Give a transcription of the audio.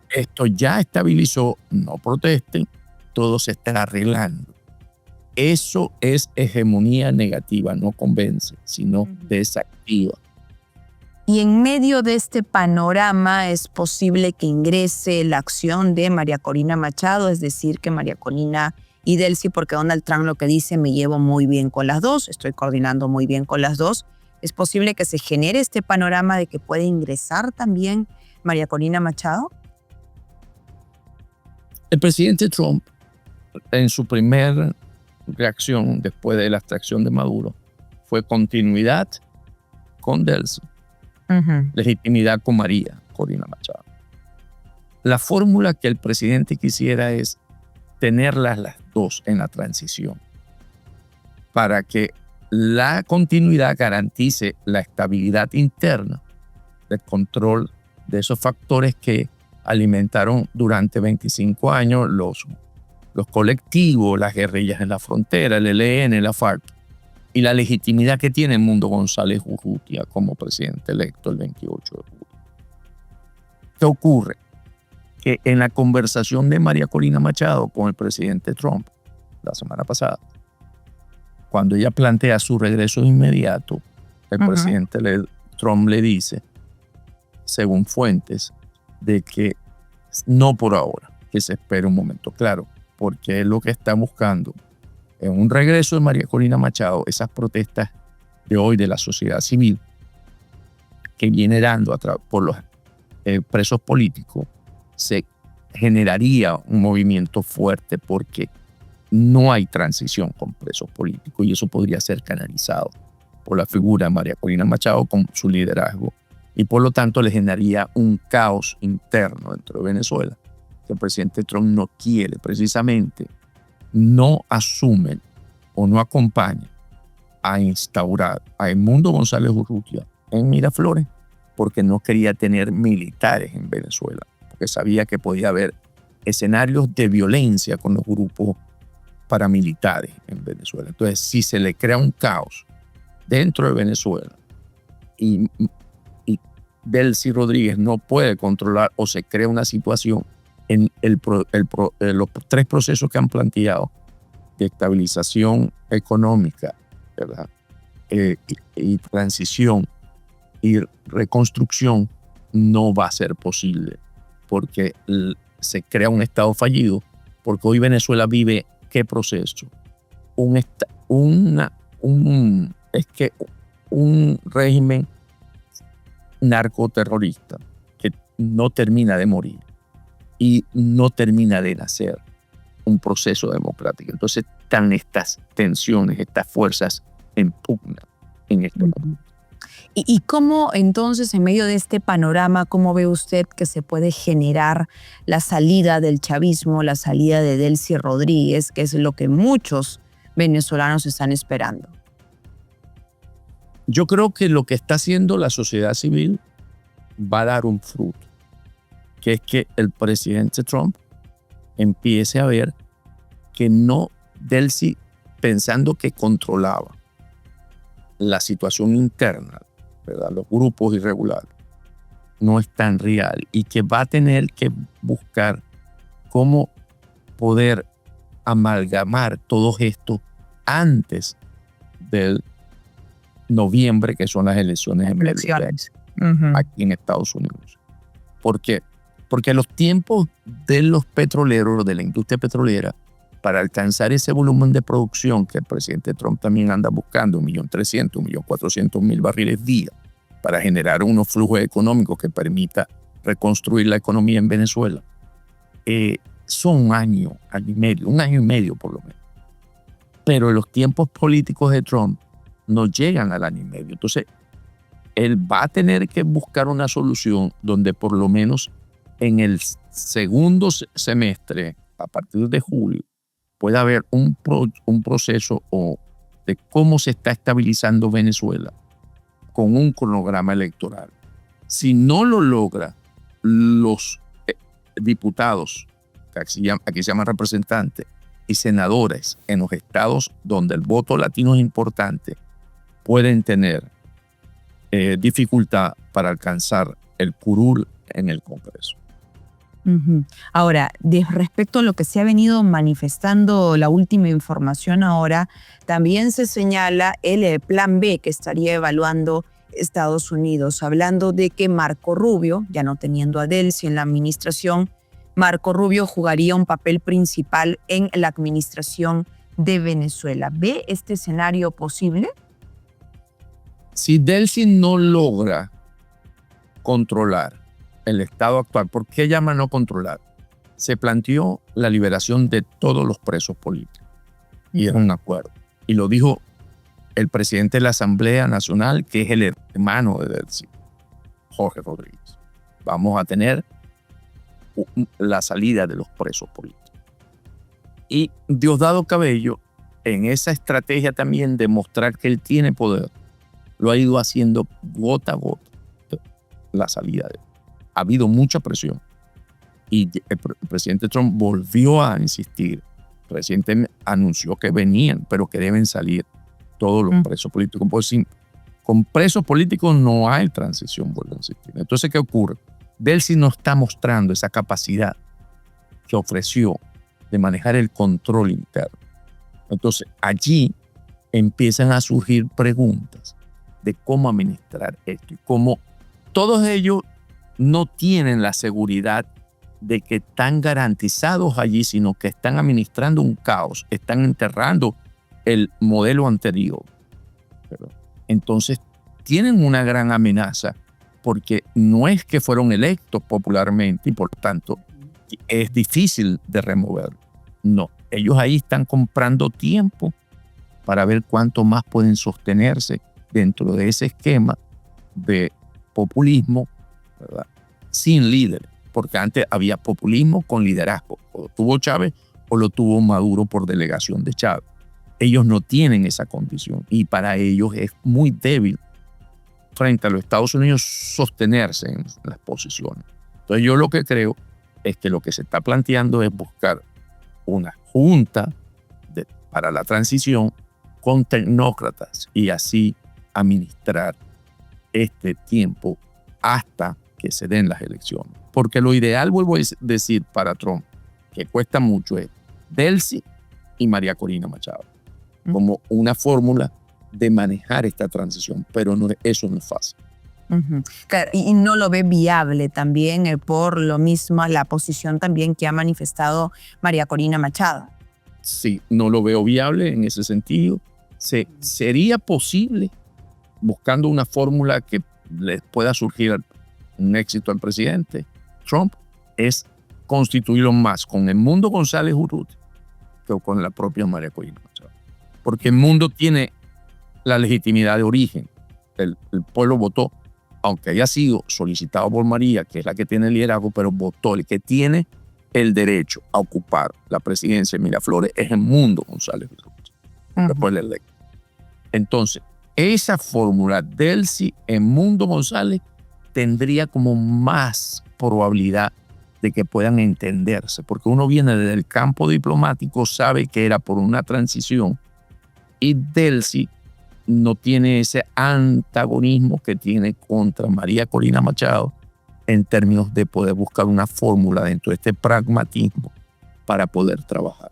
esto ya estabilizó, no protesten, todo se está arreglando. Eso es hegemonía negativa, no convence, sino desactiva. Y en medio de este panorama es posible que ingrese la acción de María Corina Machado, es decir, que María Corina y Delcy, porque Donald Trump lo que dice, me llevo muy bien con las dos, estoy coordinando muy bien con las dos. ¿Es posible que se genere este panorama de que puede ingresar también María Corina Machado? El presidente Trump, en su primera reacción después de la extracción de Maduro, fue continuidad con Delcy, legitimidad con María Corina Machado. La fórmula que el presidente quisiera es tenerlas las dos en la transición para que la continuidad garantice la estabilidad interna del control de esos factores que alimentaron durante 25 años los colectivos, las guerrillas en la frontera, el ELN, la FARC, y la legitimidad que tiene Edmundo González Urrutia como presidente electo el 28 de julio. ¿Qué ocurre? Que en la conversación de María Corina Machado con el presidente Trump la semana pasada, cuando ella plantea su regreso inmediato, el presidente Trump le dice, según fuentes, de que no por ahora, que se espere un momento. Claro, porque es lo que está buscando en un regreso de María Corina Machado, esas protestas de hoy de la sociedad civil que viene dando por los presos políticos, se generaría un movimiento fuerte porque no hay transición con presos políticos y eso podría ser canalizado por la figura de María Corina Machado con su liderazgo y por lo tanto le generaría un caos interno dentro de Venezuela que el presidente Trump no quiere, precisamente no asume o no acompaña a instaurar a Edmundo González Urrutia en Miraflores porque no quería tener militares en Venezuela, porque sabía que podía haber escenarios de violencia con los grupos paramilitares en Venezuela. Entonces, si se le crea un caos dentro de Venezuela y Delcy Rodríguez no puede controlar o se crea una situación en los tres procesos que han planteado de estabilización económica, ¿verdad? Y transición y reconstrucción, no va a ser posible porque se crea un estado fallido, porque hoy Venezuela vive ¿qué proceso? Un régimen narcoterrorista que no termina de morir y no termina de nacer un proceso democrático. Entonces están estas tensiones, estas fuerzas en pugna en este momento. ¿Y cómo entonces, en medio de este panorama, cómo ve usted que se puede generar la salida del chavismo, la salida de Delcy Rodríguez, que es lo que muchos venezolanos están esperando? Yo creo que lo que está haciendo la sociedad civil va a dar un fruto, que es que el presidente Trump empiece a ver que no Delcy, pensando que controlaba la situación interna, ¿verdad? Los grupos irregulares, no es tan real y que va a tener que buscar cómo poder amalgamar todos estos antes del noviembre, que son las elecciones aquí en Estados Unidos. ¿Por qué? Porque los tiempos de los petroleros, de la industria petrolera, para alcanzar ese volumen de producción que el presidente Trump también anda buscando, 1.300.000, 1.400.000 barriles día, para generar unos flujos económicos que permita reconstruir la economía en Venezuela, son un año y medio por lo menos. Pero los tiempos políticos de Trump no llegan al año y medio. Entonces, él va a tener que buscar una solución donde por lo menos en el segundo semestre, a partir de julio, pueda haber un proceso de cómo se está estabilizando Venezuela con un cronograma electoral. Si no lo logra, los diputados, que aquí se llaman representantes, y senadores en los estados donde el voto latino es importante, pueden tener dificultad para alcanzar el curul en el Congreso. Ahora, respecto a lo que se ha venido manifestando, la última información ahora, también se señala el plan B que estaría evaluando Estados Unidos, hablando de que Marco Rubio, ya no teniendo a Delcy en la administración, Marco Rubio jugaría un papel principal en la administración de Venezuela. ¿Ve este escenario posible? Si Delcy no logra controlar el estado actual, ¿por qué llama no controlar? Se planteó la liberación de todos los presos políticos y era un acuerdo. Y lo dijo el presidente de la Asamblea Nacional, que es el hermano de Delcy, Jorge Rodríguez. Vamos a tener la salida de los presos políticos. Y Diosdado Cabello, en esa estrategia también de mostrar que él tiene poder, lo ha ido haciendo gota a gota la salida de él. Ha habido mucha presión y el presidente Trump volvió a insistir. El presidente anunció que venían, pero que deben salir todos los presos políticos. Pues con presos políticos no hay transición, vuelvo a insistir. Entonces, ¿qué ocurre? Delcy no está mostrando esa capacidad que ofreció de manejar el control interno. Entonces, allí empiezan a surgir preguntas de cómo administrar esto y cómo todos ellos no tienen la seguridad de que están garantizados allí, sino que están administrando un caos, están enterrando el modelo anterior. Entonces, tienen una gran amenaza porque no es que fueron electos popularmente y por tanto es difícil de remover. No, ellos ahí están comprando tiempo para ver cuánto más pueden sostenerse dentro de ese esquema de populismo, ¿verdad?, sin líder, porque antes había populismo con liderazgo. O lo tuvo Chávez o lo tuvo Maduro por delegación de Chávez. Ellos no tienen esa condición y para ellos es muy débil frente a los Estados Unidos sostenerse en las posiciones. Entonces yo lo que creo es que lo que se está planteando es buscar una junta para la transición con tecnócratas y así administrar este tiempo hasta que se den las elecciones. Porque lo ideal, vuelvo a decir, para Trump, que cuesta mucho, es Delcy y María Corina Machado, como una fórmula de manejar esta transición, pero eso no es fácil. Claro, y no lo ve viable también por lo mismo la posición también que ha manifestado María Corina Machado. Sí, no lo veo viable en ese sentido. Sería posible, buscando una fórmula que le pueda surgir un éxito al presidente Trump, es constituirlo más con Edmundo González Urrutia que con la propia María Corina Machado. Porque Edmundo tiene la legitimidad de origen. El pueblo votó, aunque haya sido solicitado por María, que es la que tiene el liderazgo, pero votó. El que tiene el derecho a ocupar la presidencia de Miraflores es Edmundo González Urrutia, después del electo. Entonces, esa fórmula Delcy Edmundo González tendría como más probabilidad de que puedan entenderse, porque uno viene desde el campo diplomático, sabe que era por una transición y Delcy no tiene ese antagonismo que tiene contra María Corina Machado en términos de poder buscar una fórmula dentro de este pragmatismo para poder trabajar.